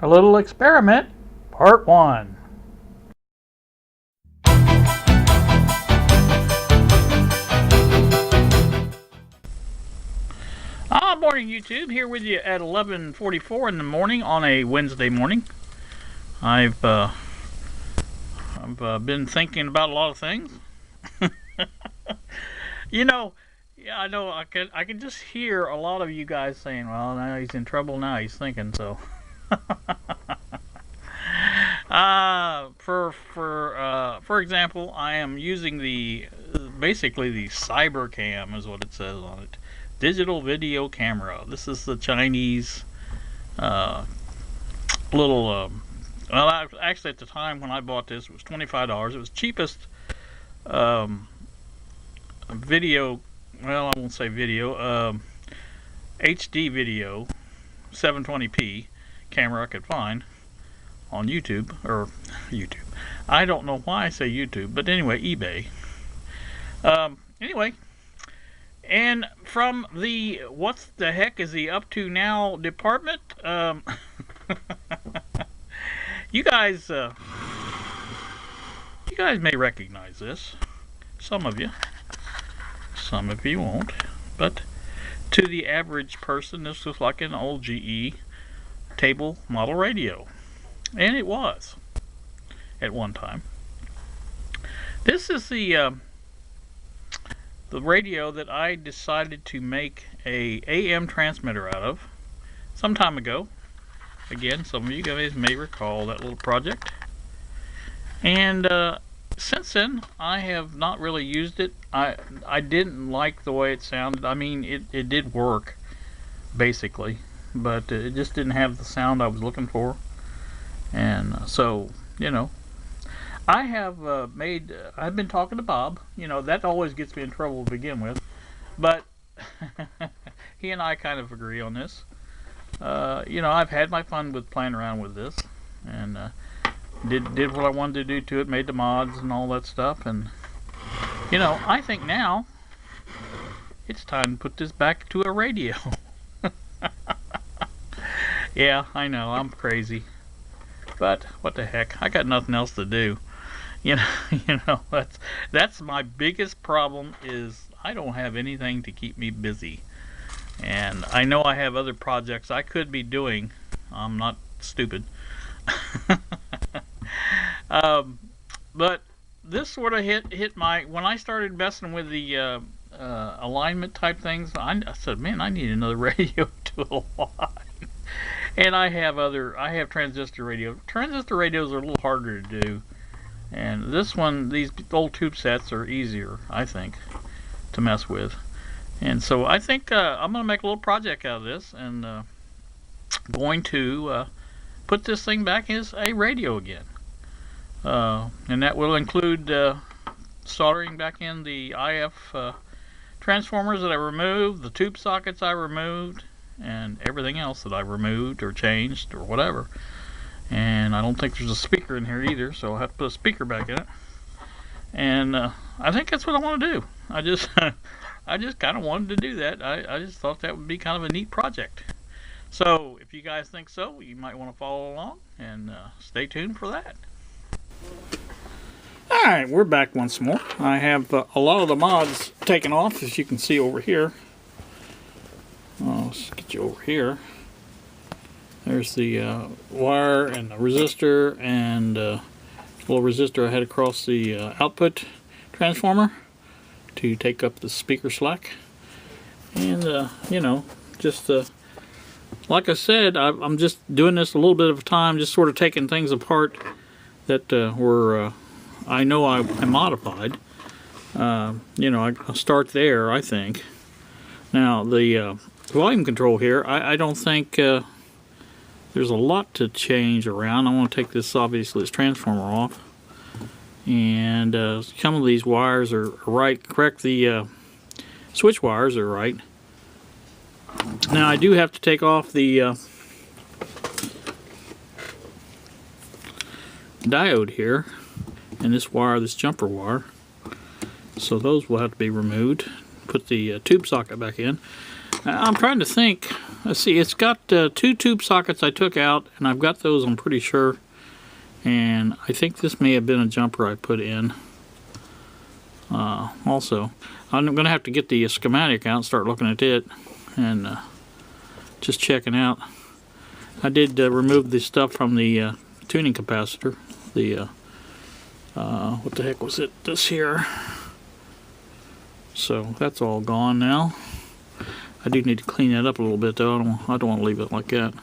A little experiment, part 1. Morning YouTube, here with you at 11:44 in the morning on a Wednesday morning. I've been thinking about a lot of things. Yeah, I know I can just hear a lot of you guys saying, "Well, now he's in trouble. Now he's thinking." So, for example, I am using basically the CyberCam is what it says on it. Digital video camera. This is the Chinese little. Well, actually, at the time when I bought this, it was $25. It was cheapest video. Well, I won't say video. HD video, 720p camera I could find on YouTube or YouTube. I don't know why I say YouTube, but anyway, eBay. Anyway. And from the what the heck is he up to now department, you guys may recognize this. Some of you won't. But to the average person, this was like an old GE table model radio, and it was at one time. This is the radio that I decided to make a AM transmitter out of some time ago. Again, some of you guys may recall that little project. And since then, I have not really used it. I didn't like the way it sounded. I mean, it did work, basically, but it just didn't have the sound I was looking for. And so, I have I've been talking to Bob. That always gets me in trouble to begin with. But he and I kind of agree on this. I've had my fun with playing around with this. And did what I wanted to do to it, made the mods and all that stuff. And, I think now it's time to put this back to a radio. Yeah, I know, I'm crazy. But what the heck, I got nothing else to do. That's my biggest problem is I don't have anything to keep me busy. And I know I have other projects I could be doing. I'm not stupid. But this sort of hit when I started messing with the alignment type things, I said, man, I need another radio to align. And I have transistor radio. Transistor radios are a little harder to do. And these old tube sets are easier, I think, to mess with. And so I think I'm going to make a little project out of this and going to put this thing back as a radio again. And that will include soldering back in the IF transformers that I removed, the tube sockets I removed, and everything else that I removed or changed or whatever. And I don't think there's a speaker in here either, so I'll have to put a speaker back in it. And I think that's what I want to do. I just kind of wanted to do that. I just thought that would be kind of a neat project. So if you guys think so, you might want to follow along and stay tuned for that. Alright, we're back once more. I have a lot of the mods taken off, as you can see over here. Let's get you over here. There's the wire and the resistor and little resistor I had across the output transformer to take up the speaker slack. And just like I said, I'm just doing this a little bit of time, just sort of taking things apart that were I know I modified. I'll start there, I think. Now the volume control here, I don't think there's a lot to change around. I want to take this, obviously, this transformer off. And some of these wires are right. Correct, the switch wires are right. Now I do have to take off the diode here. And this wire, this jumper wire. So those will have to be removed. Put the tube socket back in. I'm trying to think. Let's see, it's got 2 tube sockets I took out, and I've got those, I'm pretty sure. And I think this may have been a jumper I put in. Also, I'm going to have to get the schematic out and start looking at it and just checking out. I did remove the stuff from the tuning capacitor. The what the heck was it? This here. So that's all gone now. I do need to clean that up a little bit though. I don't want to leave it like that.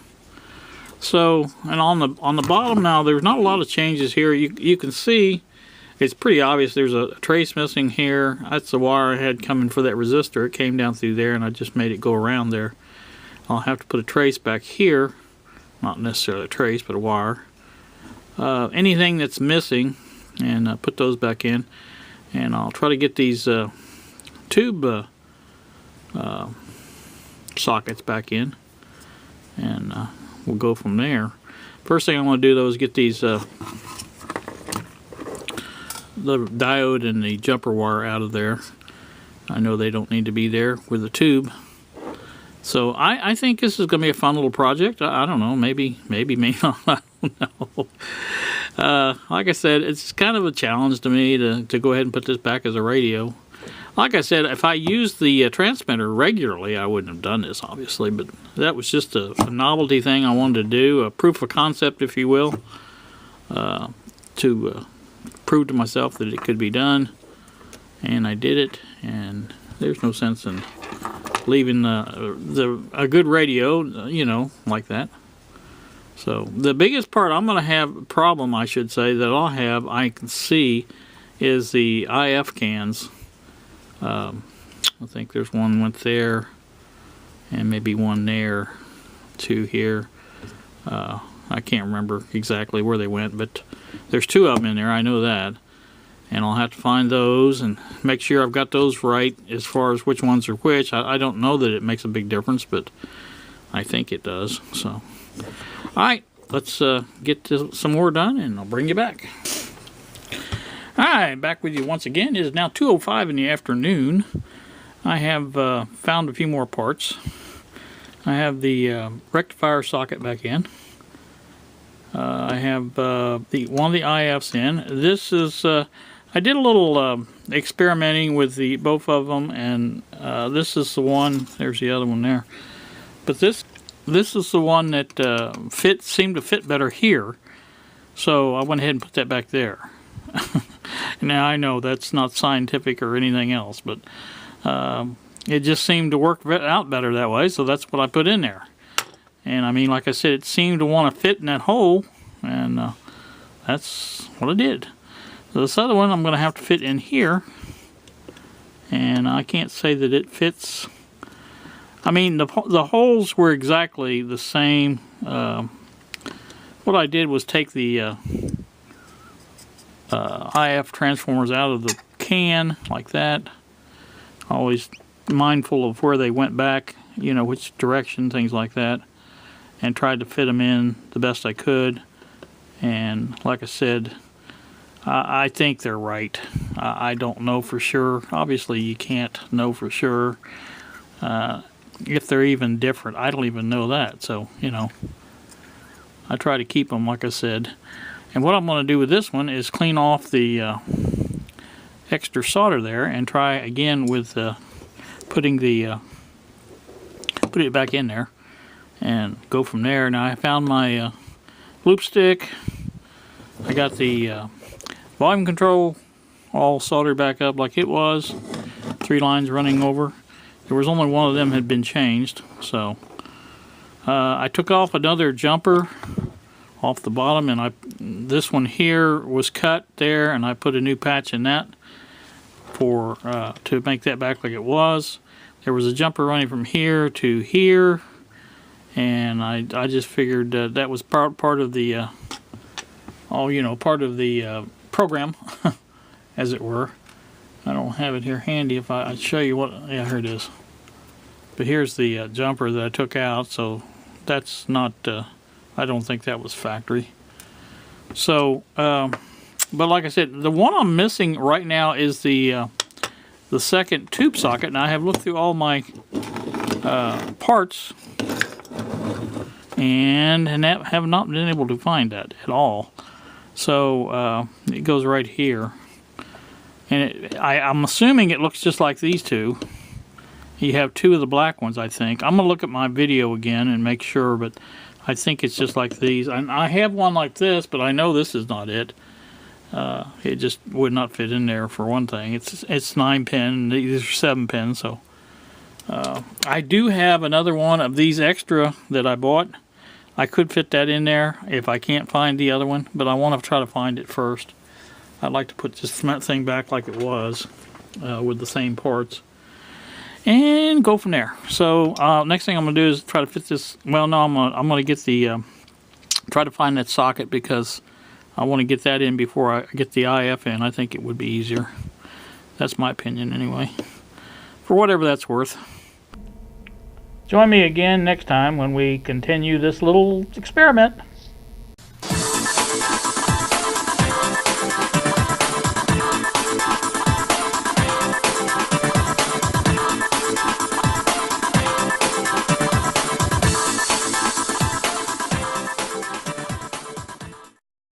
So, and on the bottom now, there's not a lot of changes here. You can see it's pretty obvious. There's a trace missing here. That's the wire I had coming for that resistor. It came down through there, and I just made it go around there. I'll have to put a trace back here. Not necessarily a trace, but a wire. Anything that's missing, and put those back in. And I'll try to get these tube sockets back in, and we'll go from there. First thing I want to do though is get these the diode and the jumper wire out of there. I know they don't need to be there with the tube. So I think this is going to be a fun little project. I don't know, maybe not. I don't know. Like I said, it's kind of a challenge to me to go ahead and put this back as a radio. Like I said, if I used the transmitter regularly, I wouldn't have done this, obviously. But that was just a novelty thing I wanted to do, a proof of concept, if you will, to prove to myself that it could be done. And I did it, and there's no sense in leaving a good radio, you know, like that. So the biggest part I'm going to have, problem I should say, that I'll have, I can see, is the IF cans. I think there's one went there, and maybe one there, 2 here. I can't remember exactly where they went, but there's 2 of them in there, I know that. And I'll have to find those and make sure I've got those right as far as which ones are which. I don't know that it makes a big difference, but I think it does. So, alright, let's get some more done, and I'll bring you back. Alright, back with you once again. It is now 2:05 in the afternoon. I have found a few more parts. I have the rectifier socket back in. I have one of the IFs in. This is I did a little experimenting with both of them, and this is the one. There's the other one there. But this is the one that seemed to fit better here. So I went ahead and put that back there. Now I know that's not scientific or anything else, but it just seemed to work out better that way, so that's what I put in there. And I mean, like I said, it seemed to want to fit in that hole, and that's what it did. So this other one I'm going to have to fit in here, and I can't say that it fits. I mean, the holes were exactly the same. What I did was take the IF transformers out of the can like that. Always mindful of where they went back, you know, which direction, things like that, and tried to fit them in the best I could. And like I said, I think they're right. I don't know for sure. Obviously you can't know for sure if they're even different. I don't even know that, so you know, I try to keep them like I said. And what I'm going to do with this one is clean off the extra solder there and try again with put it back in there and go from there. Now I found my loop stick. I got the volume control all soldered back up like it was. 3 lines running over. There was only one of them had been changed, so I took off another jumper off the bottom, and this one here was cut there, and I put a new patch in that for to make that back like it was. There was a jumper running from here to here, and I just figured that was part of the part of the program, as it were. I don't have it here handy. If I show you what, yeah, here it is. But here's the jumper that I took out, so that's not. I don't think that was factory. So, but like I said, the one I'm missing right now is the second tube socket. Now I have looked through all my parts, and have not been able to find that at all. So it goes right here, and I'm assuming it looks just like these two. You have two of the black ones, I think. I'm gonna look at my video again and make sure, but I think it's just like these. I have one like this, but I know this is not it. It just would not fit in there, for one thing. It's 9 pin, these are 7 pin, so I do have another one of these extra that I bought. I could fit that in there if I can't find the other one, but I want to try to find it first. I'd like to put this thing back like it was, with the same parts, and go from there. So next thing I'm gonna do is try to fit this. Well, no, I'm gonna get the try to find that socket, because I want to get that in before I get the IF in. I think it would be easier. That's my opinion anyway, for whatever that's worth. Join me again next time when we continue this little experiment.